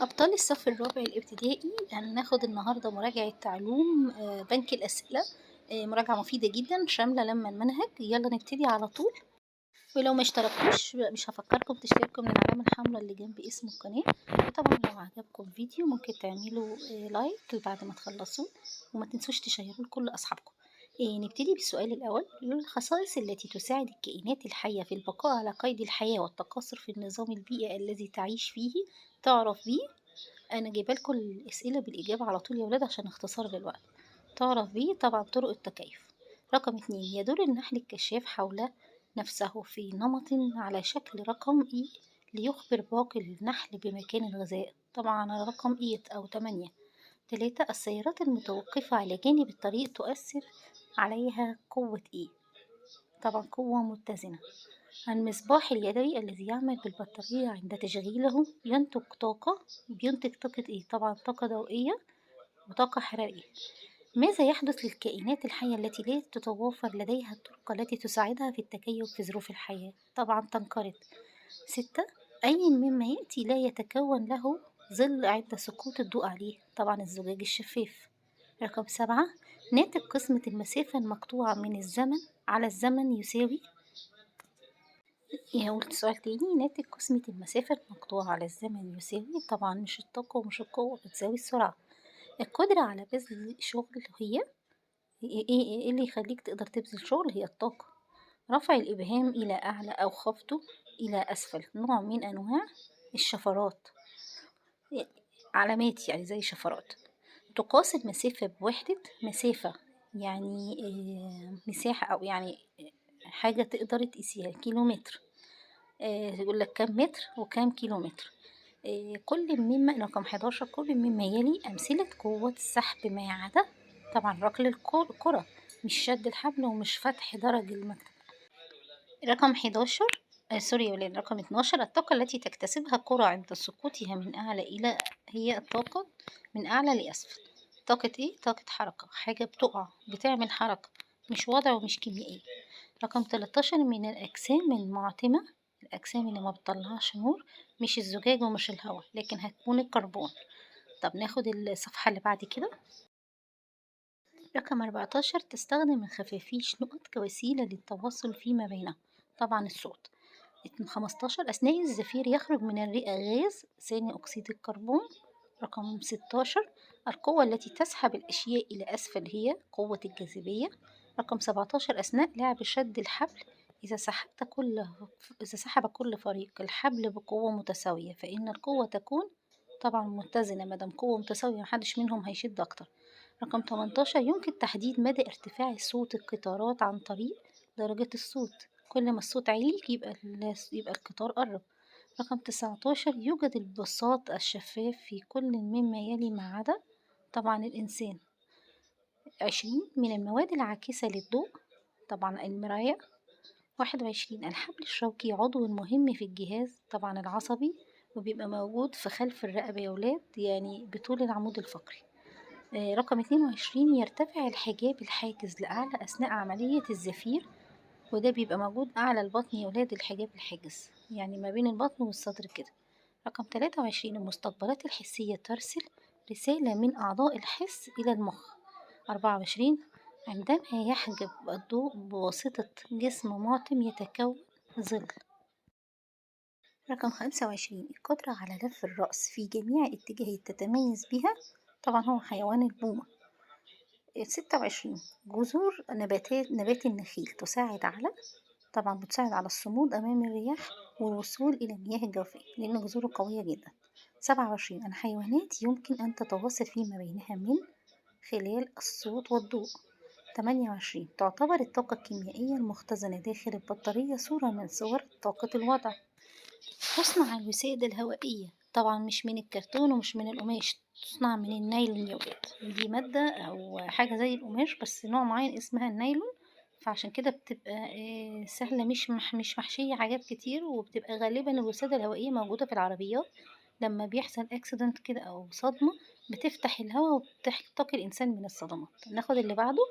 أبطال الصف الرابع الابتدائي هناخد النهاردة مراجعة علوم بنك الأسئلة. مراجعة مفيدة جدا شاملة لما المنهج. يلا نبتدي على طول. ولو ما اشتركتوش مش هفكركم تشتركوا من العلامة الحمراء اللي جنب اسم القناة. وطبعا لو عجبكم الفيديو ممكن تعملوا لايك بعد ما تخلصوه، وما تنسوش تشيروه لكل أصحابكم. نبتدي بالسؤال الأول. الخصائص التي تساعد الكائنات الحية في البقاء على قيد الحياة والتكاثر في النظام البيئي الذي تعيش فيه تعرف بيه. أنا جايبة لكم الأسئلة بالإجابة على طول يا ولاد عشان اختصار للوقت. تعرف بيه طبعا طرق التكيف. رقم 2، يدور النحل الكشاف حول نفسه في نمط على شكل رقم إي ليخبر باقي النحل بمكان الغذاء، طبعا على رقم إي أو 8. 3، السيارات المتوقفة على جانب الطريق تؤثر عليها قوة إي، طبعا قوة متزنة. المصباح اليدوي الذي يعمل بالبطارية عند تشغيله بينتج طاقة إيه؟ طبعا طاقة ضوئية وطاقة حرارية. ماذا يحدث للكائنات الحية التي لا تتوافر لديها الطرق التي تساعدها في التكيف في ظروف الحياة؟ طبعا تنقرض. 6، أي مما يأتي لا يتكون له ظل عند سقوط الضوء عليه؟ طبعا الزجاج الشفاف. رقم 7، ناتج قسمة المسافة المقطوعة من الزمن على الزمن يساوي. قلت سؤال تاني. ناتج قسمة المسافة المقطوعة على الزمن يساوي، طبعا مش الطاقة ومش القوة، بتساوي السرعة. القدرة على بذل شغل هي إيه اللي يخليك تقدر تبذل شغل؟ هي الطاقة. رفع الإبهام إلى أعلى أو خفضه إلى أسفل نوع من أنواع الشفرات، علامات يعني زي شفرات. تقاس المسافة بوحدة مسافة، يعني مساحة أو يعني حاجة تقدر تقيسيها، كيلومتر. يقول لك كام متر وكام كيلومتر. كل مما رقم 11، كل مما يلي أمثلة قوة السحب ما عدا طبعا ركل الكرة، مش شد الحبل ومش فتح درج المكتب. رقم 11 سوري يا ولاد، رقم 12، الطاقة التي تكتسبها الكرة عند سقوطها من أعلى إلى، هي الطاقة من أعلى لأسفل. طاقة إيه؟ طاقة حركة، حاجة بتقع بتعمل حركة، مش وضع ومش كيميائي. رقم 13، من الأجسام المعتمة، الأجسام اللي ما بتطلعش نور، مش الزجاج ومش الهواء، لكن هتكون الكربون. طب ناخد الصفحة اللي بعد كده. رقم 14، تستخدم الخفافيش نقط كوسيلة للتواصل فيما بينهم، طبعا الصوت. 15، أثناء الزفير يخرج من الرئة غاز ثاني أكسيد الكربون. رقم 16، القوة التي تسحب الأشياء إلى أسفل هي قوة الجاذبية. رقم 17، أثناء لعب شد الحبل، إذا سحب كل فريق الحبل بقوة متساوية فإن القوة تكون طبعا متزنة، مادام قوة متساوية محدش منهم هيشد أكتر. رقم 18، يمكن تحديد مدى ارتفاع صوت القطارات عن طريق درجة الصوت، كل ما الصوت عالي يبقى القطار قرب. رقم 19، يوجد البساط الشفاف في كل مما يلي ما عدا طبعا الإنسان. 20، من المواد العاكسة للضوء طبعا المراية. 21، الحبل الشوكي عضو مهم في الجهاز طبعا العصبي، وبيبقى موجود في خلف الرقبة يا ولاد، يعني بطول العمود الفقري. رقم 22، يرتفع الحجاب الحاجز لأعلى أثناء عملية الزفير، وده بيبقى موجود أعلى البطن يا ولاد، الحجاب الحاجز يعني ما بين البطن والصدر كده. رقم 23، المستقبلات الحسية ترسل رسالة من أعضاء الحس إلى المخ. 24، عندما يحجب الضوء بواسطة جسم معتم يتكون ظل. رقم 25، القدرة على لف الرأس في جميع الاتجاهات تتميز بها طبعا هو حيوان البومة. 26، جذور نبات النخيل تساعد على طبعا بتساعد على الصمود أمام الرياح والوصول إلى المياه الجوفية لأن جذوره قوية جدا. 27، الحيوانات يمكن أن تتواصل فيما بينها من خلال الصوت والضوء. 28، تعتبر الطاقة الكيميائية المختزنة داخل البطارية صورة من صور طاقة الوضع. تصنع الوسادة الهوائية طبعا مش من الكرتون ومش من القماش، تصنع من النايلون يا ولاد، دي مادة أو حاجة زي القماش بس نوع معين اسمها النايلون، فعشان كده بتبقى سهلة، مش محشية حاجات كتير، وبتبقى غالبا الوسادة الهوائية موجودة في العربيات لما بيحصل اكسيدنت كده أو صدمة، بتفتح الهواء وبتحتقي الإنسان من الصدمات. ناخد اللي بعده.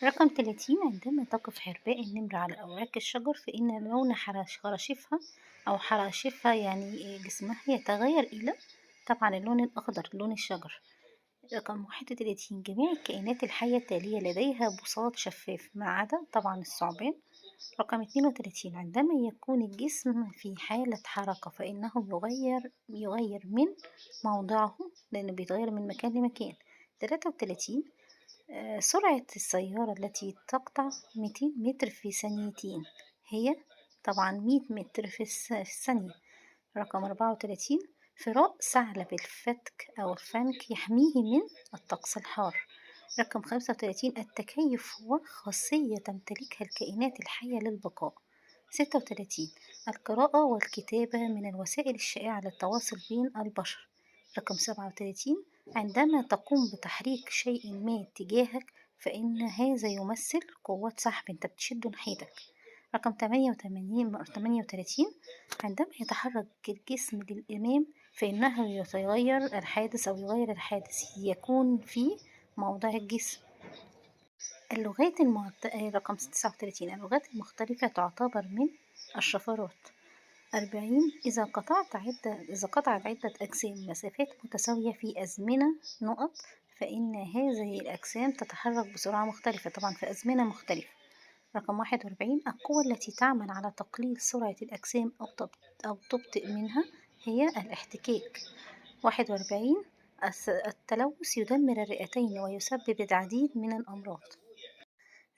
رقم 30، عندما تقف حرباء النمر على أوراق الشجر فإن لون خراشفها أو حراشفها يعني جسمها يتغير إلى طبعا اللون الأخضر لون الشجر. رقم 31 جميع الكائنات الحية التالية لديها بساط شفاف ما عدا طبعا الثعبان. رقم 32 عندما يكون الجسم في حالة حركة فإنه يغير من موضعه، لأنه بيتغير من مكان لمكان. 33 سرعة السيارة التي تقطع 200 متر في ثانيتين هي طبعا 100 متر في الثانية. رقم 34 فراء ثعلب الفتك أو الفنك يحميه من الطقس الحار. رقم 35 التكيف هو خاصية تمتلكها الكائنات الحية للبقاء. 36 القراءة والكتابة من الوسائل الشائعة للتواصل بين البشر. رقم 37 عندما تقوم بتحريك شيء ما تجاهك فإن هذا يمثل قوة سحب، انت بتشده ناحيتك. رقم 38 عندما يتحرك الجسم للأمام فإنه يتغير الحادث أو يغير الحادث يكون في موضع الجسم. رقم 39 اللغات المختلفة تعتبر من الشفرات. 40 إذا قطعت عدة أجسام مسافات متساوية في أزمنة نقط فإن هذه الأجسام تتحرك بسرعة مختلفة، طبعا في أزمنة مختلفة. رقم 41 القوة التي تعمل على تقليل سرعة الأجسام أو تبطئ منها هي الاحتكاك. 41 التلوث يدمر الرئتين ويسبب العديد من الأمراض.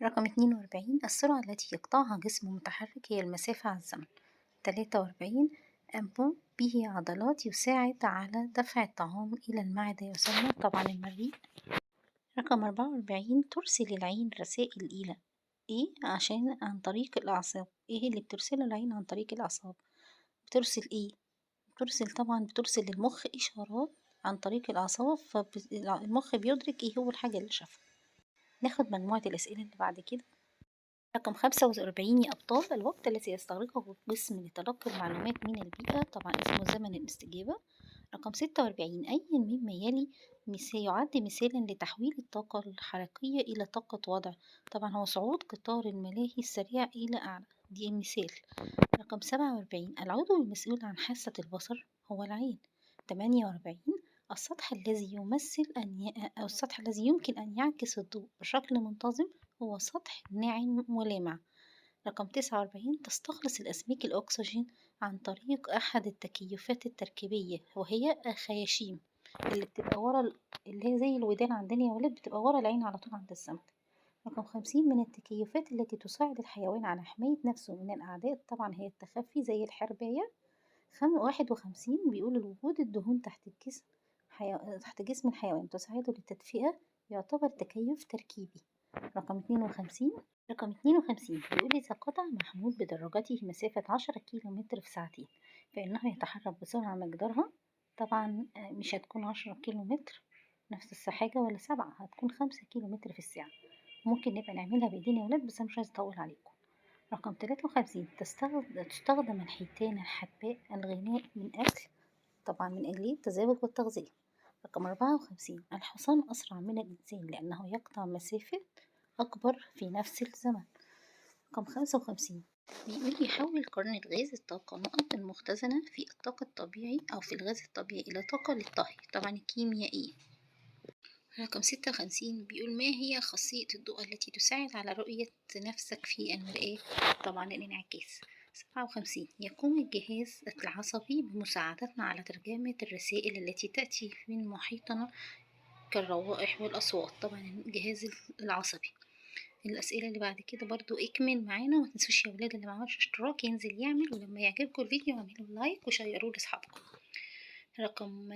رقم 42 السرعة التي يقطعها جسم متحرك هي المسافة على الزمن. 43 أنبوب به عضلات يساعد على دفع الطعام إلى المعدة يسمى طبعا المريء. رقم 44 ترسل العين رسائل إلى إيه عشان عن طريق الأعصاب. إيه اللي بترسله العين عن طريق الأعصاب؟ بترسل إيه؟ بترسل للمخ إشارات عن طريق الأعصاب، فالمخ بيدرك إيه هو الحاجة اللي شافها. ناخد مجموعة الأسئلة اللي بعد كده. رقم 45 يا أبطال الوقت الذي يستغرقه الجسم لتلقي المعلومات من البيئة طبعا اسمه زمن الاستجابة. رقم 46 أي مما يلي يعد مثالا لتحويل الطاقة الحركية إلى طاقة وضع. طبعا هو صعود قطار الملاهي السريع إلى أعلى، دي مثال. رقم 47 العضو المسؤول عن حاسة البصر هو العين. 48 السطح الذي يمكن أن يعكس الضوء بشكل منتظم هو سطح ناعم ولامع. رقم 49 تستخلص الأسماك الأكسجين عن طريق أحد التكيفات التركيبية وهي الخياشيم اللي بتبقى اللي هي زي الودان عندنا يا ولاد، بتبقى ورا العين على طول عند السمك. رقم 50 من التكيفات التي تساعد الحيوان على حماية نفسه من الأعداء طبعا هي التخفي زي الحرباية. 51 بيقول وجود الدهون تحت جسم الحيوان تساعده للتدفئة يعتبر تكيف تركيبي. رقم 52 بيقول إذا قطع محمود بدراجته مسافة 10 كيلو متر في ساعتين فإنه يتحرك بسرعة مقدارها طبعا مش هتكون 10 كيلو متر نفس الحاجة ولا 7، هتكون 5 كيلو متر في الساعة. ممكن نبقى نعملها بإيدينا يا ولاد بس أنا مش عايزة أطول عليكم. رقم 53 تستخدم الحيتان الحباء الغناء من أجل طبعا من أجل التزاوج والتغذية. رقم 54 الحصان أسرع من الإنسان لأنه يقطع مسافة أكبر في نفس الزمن. رقم 55 بيقول يحول قرن الغاز الطاقة نقط المختزنة في الطاقة الطبيعي أو في الغاز الطبيعي إلى طاقة للطهي طبعا الكيميائية. رقم 56 بيقول ما هي خاصية الضوء التي تساعد على رؤية نفسك في المرآة طبعا الانعكاس. 57 يقوم الجهاز العصبي بمساعدتنا على ترجمة الرسائل التي تأتي من محيطنا كالروائح والأصوات طبعا الجهاز العصبي. الأسئلة اللي بعد كده برضو اكمل معانا وما تنسوش يا ولاد اللي معملش اشتراك ينزل يعمل، ولما يعجبكم الفيديو اعملوا لايك وشيروه لاصحابكم. رقم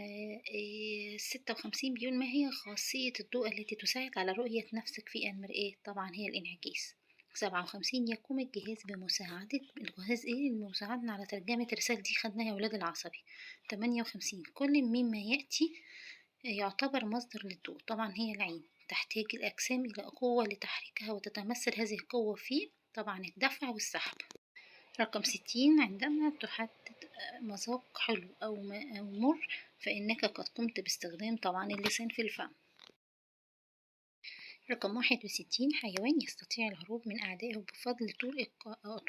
56 بيقول ما هي خاصية الضوء التي تساعد على رؤية نفسك في المرآة طبعا هي الانعكاس. 57 يقوم الجهاز بمساعدتنا على ترجمة الرسالة، دي خدناها يا ولاد العصبي. 58 كل مما يأتي يعتبر مصدر للضوء طبعا هي العين، تحتاج الأجسام إلى قوة لتحريكها وتتمثل هذه القوة في طبعا الدفع والسحب. رقم 60 عندما تحدد مذاق حلو أو مر فإنك قد قمت باستخدام طبعا اللسان في الفم. رقم 61 حيوان يستطيع الهروب من أعدائه بفضل طول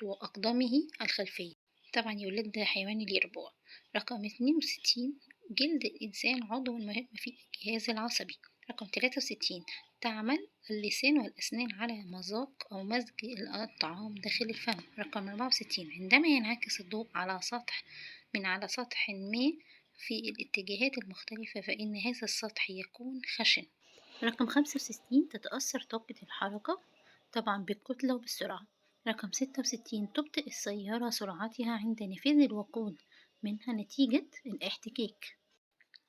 أقدامه الخلفية طبعا يولد ده حيوان اليربوع. رقم 62 جلد الإنسان عضو مهم في الجهاز العصبي. رقم 63 تعمل اللسان والأسنان على مذاق أو مزج الطعام داخل الفم. رقم 64 عندما ينعكس الضوء على سطح على سطح ما في الاتجاهات المختلفة فإن هذا السطح يكون خشن. رقم 65 تتأثر طاقة الحركة طبعا بالكتلة وبالسرعة. رقم 66 تبطئ السيارة سرعتها عند نفاذ الوقود منها نتيجة الاحتكاك.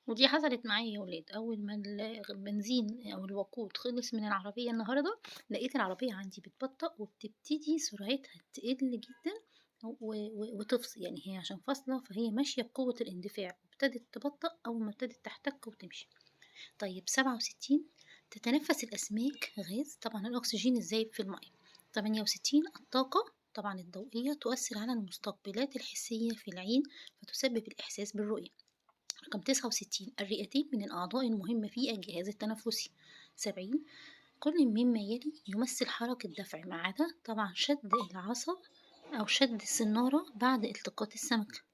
ودي حصلت معايا يا ولاد، أول ما البنزين أو الوقود خلص من العربية النهاردة لقيت العربية عندي بتبطأ وبتبتدي سرعتها تقل جدا وتفصل، يعني هي عشان فاصلة فهي ماشية بقوة الاندفاع وابتدت تبطأ أول ما ابتدت تحتك وتمشي. طيب 67 تتنفس الأسماك غاز طبعا الأكسجين الذايب في الماء. 68 الطاقة طبعا الضوئية تؤثر على المستقبلات الحسية في العين فتسبب الإحساس بالرؤية. رقم 69 الرئتين من الأعضاء المهمة في الجهاز التنفسي. 70 كل مما يلي يمثل حركة دفع ما عدا طبعا شد العصا أو شد السنارة بعد التقاط السمك،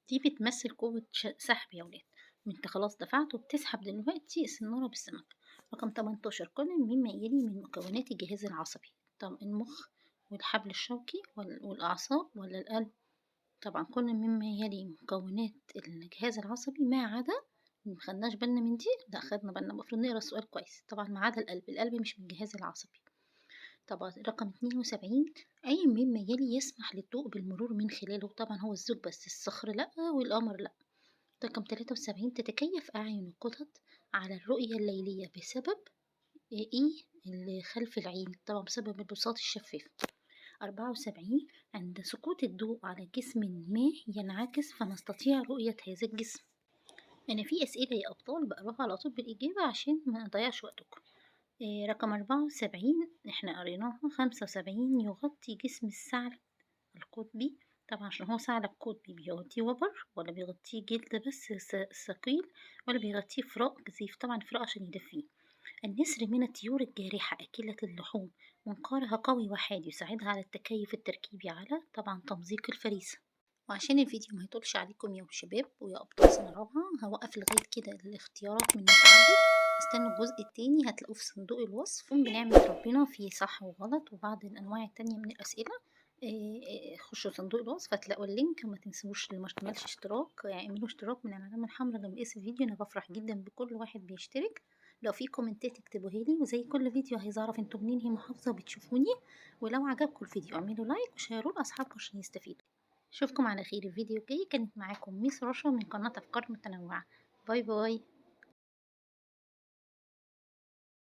دي بتمثل قوة سحب يا ولاد، وانت خلاص دفعت وبتسحب دلوقتي السنارة بالسمك. رقم 18 كل مما يلي من مكونات الجهاز العصبي. طب المخ والحبل الشوكي والأعصاب ولا القلب؟ طبعا كل مما يلي مكونات الجهاز العصبي ما عدا، مخدناش بالنا من دي، لا خدنا بالنا، المفروض نقرا السؤال كويس. طبعا ما عدا القلب مش من الجهاز العصبي. طبعا رقم 72 أي مما يلي يسمح للضوء بالمرور من خلاله. طبعا هو الزوج بس، الصخر لأ والقمر لأ. رقم 73 تتكيف أعين القطط على الرؤية الليلية بسبب اللي خلف العين طبعا بسبب البساط الشفاف. 74 عند سقوط الضوء على جسم ما ينعكس فنستطيع رؤية هذا الجسم. أنا في أسئلة يا أبطال بقراها على طول بالإجابة عشان ما نضيعش وقتكم. رقم 74 احنا قريناها. 75 يغطي جسم الثعلب القطبي طبعا عشان هو ثعلب قطبي بيغطيه وبر ولا بيغطيه جلد بس ثقيل ولا بيغطيه فراء كثيف؟ طبعا فراء عشان يدفيه. النسر من الطيور الجارحة أكلة اللحوم، منقارها قوي وحاد يساعدها على التكيف التركيبي على طبعا تمزيق الفريسة. وعشان الفيديو ما يطولش عليكم يا شباب ويا أبطال سنة رابعة هوقف لغاية كده الاختيارات من متعدد. استنوا الجزء التاني هتلاقوه في صندوق الوصف بنعمة ربنا فيه صح وغلط وبعض الأنواع التانية من الأسئلة. خشوا صندوق الوصف هتلاقوا اللينك. ما تنسوش اللي مشتملش اشتراك يعني اعملوا اشتراك من العلامة الحمراء جنب اسم الفيديو. أنا بفرح جدا بكل واحد بيشترك. لو في كومنتات اكتبوها لي وزي كل فيديو هيعرف انتوا منين هي محافظة بتشوفوني. ولو عجبكم الفيديو اعملوا لايك وشيروه لأصحابكم عشان يستفيدوا. اشوفكم على خير الفيديو الجاي. كانت معاكم ميس رشا من قناة افكار متنوعة. باي باي.